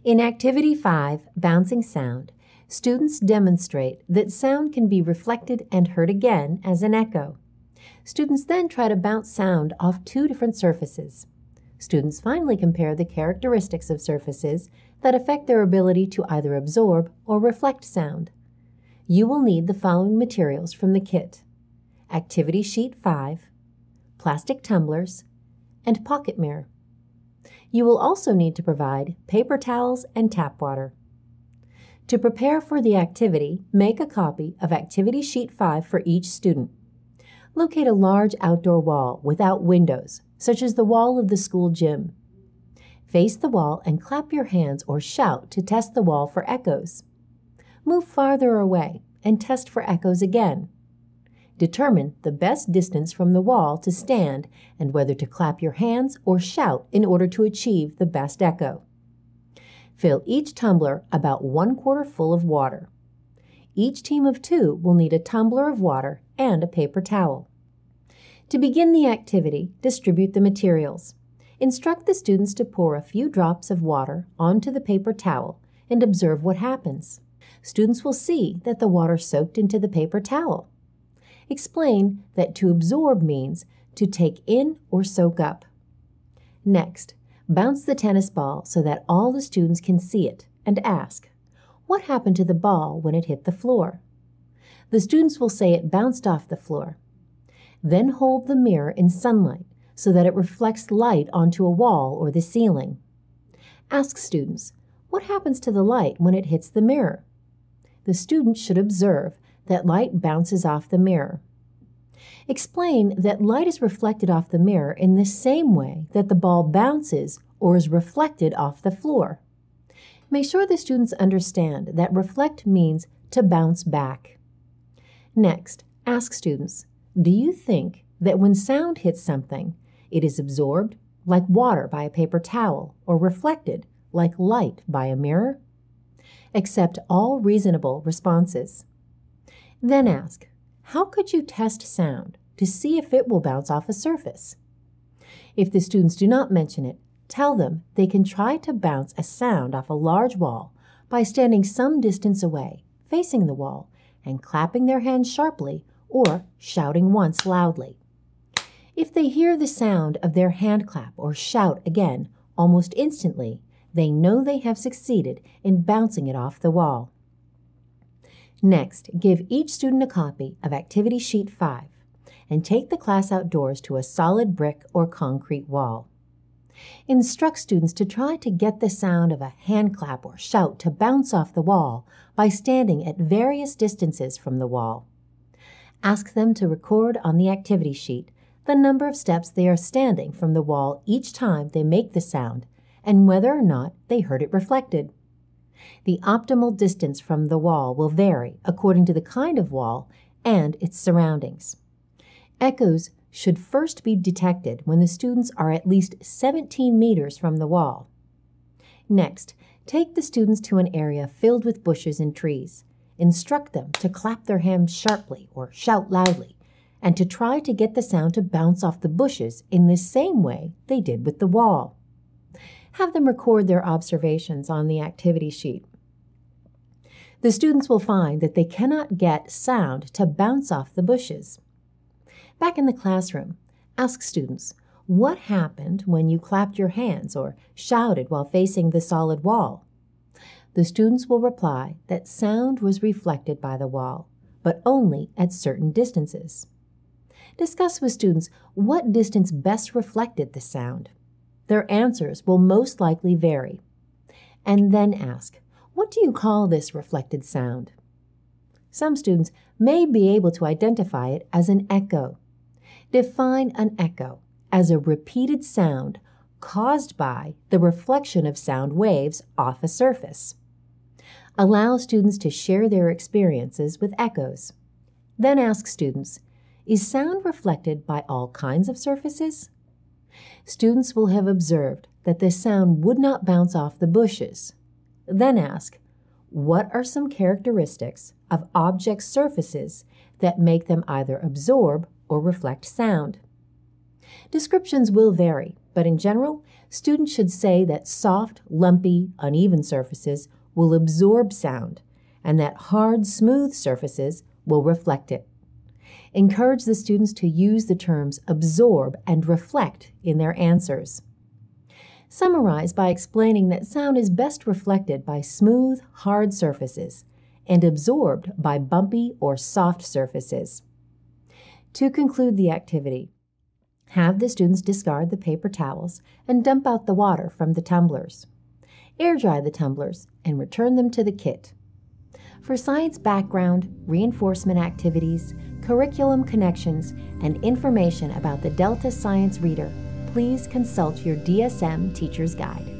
In Activity 5, Bouncing Sound, students demonstrate that sound can be reflected and heard again as an echo. Students then try to bounce sound off two different surfaces. Students finally compare the characteristics of surfaces that affect their ability to either absorb or reflect sound. You will need the following materials from the kit: Activity Sheet 5, plastic tumblers, and pocket mirror. You will also need to provide paper towels and tap water. To prepare for the activity, make a copy of Activity Sheet 5 for each student. Locate a large outdoor wall without windows, such as the wall of the school gym. Face the wall and clap your hands or shout to test the wall for echoes. Move farther away and test for echoes again. Determine the best distance from the wall to stand and whether to clap your hands or shout in order to achieve the best echo. Fill each tumbler about 1/4 full of water. Each team of 2 will need a tumbler of water and a paper towel. To begin the activity, distribute the materials. Instruct the students to pour a few drops of water onto the paper towel and observe what happens. Students will see that the water soaked into the paper towel. Explain that to absorb means to take in or soak up. Next, bounce the tennis ball so that all the students can see it and ask, "What happened to the ball when it hit the floor?" The students will say it bounced off the floor. Then hold the mirror in sunlight so that it reflects light onto a wall or the ceiling. Ask students, "What happens to the light when it hits the mirror?" The students should observe that light bounces off the mirror. Explain that light is reflected off the mirror in the same way that the ball bounces or is reflected off the floor. Make sure the students understand that reflect means to bounce back. Next, ask students, do you think that when sound hits something, it is absorbed, like water by a paper towel, or reflected, like light by a mirror? Accept all reasonable responses. Then ask, how could you test sound to see if it will bounce off a surface? If the students do not mention it, tell them they can try to bounce a sound off a large wall by standing some distance away, facing the wall, and clapping their hands sharply or shouting once loudly. If they hear the sound of their hand clap or shout again almost instantly, they know they have succeeded in bouncing it off the wall. Next, give each student a copy of Activity Sheet 5 and take the class outdoors to a solid brick or concrete wall. Instruct students to try to get the sound of a hand clap or shout to bounce off the wall by standing at various distances from the wall. Ask them to record on the activity sheet the number of steps they are standing from the wall each time they make the sound and whether or not they heard it reflected. The optimal distance from the wall will vary according to the kind of wall and its surroundings. Echoes should first be detected when the students are at least 17 meters from the wall. Next, take the students to an area filled with bushes and trees. Instruct them to clap their hands sharply or shout loudly, and to try to get the sound to bounce off the bushes in the same way they did with the wall. Have them record their observations on the activity sheet. The students will find that they cannot get sound to bounce off the bushes. Back in the classroom, ask students, what happened when you clapped your hands or shouted while facing the solid wall? The students will reply that sound was reflected by the wall, but only at certain distances. Discuss with students what distance best reflected the sound. Their answers will most likely vary. And then ask, what do you call this reflected sound? Some students may be able to identify it as an echo. Define an echo as a repeated sound caused by the reflection of sound waves off a surface. Allow students to share their experiences with echoes. Then ask students, is sound reflected by all kinds of surfaces? Students will have observed that the sound would not bounce off the bushes. Then ask, what are some characteristics of object surfaces that make them either absorb or reflect sound? Descriptions will vary, but in general, students should say that soft, lumpy, uneven surfaces will absorb sound and that hard, smooth surfaces will reflect it. Encourage the students to use the terms absorb and reflect in their answers. Summarize by explaining that sound is best reflected by smooth, hard surfaces and absorbed by bumpy or soft surfaces. To conclude the activity, have the students discard the paper towels and dump out the water from the tumblers. Air dry the tumblers and return them to the kit. For science background, reinforcement activities, curriculum connections, and information about the Delta Science Reader, please consult your DSM Teacher's Guide.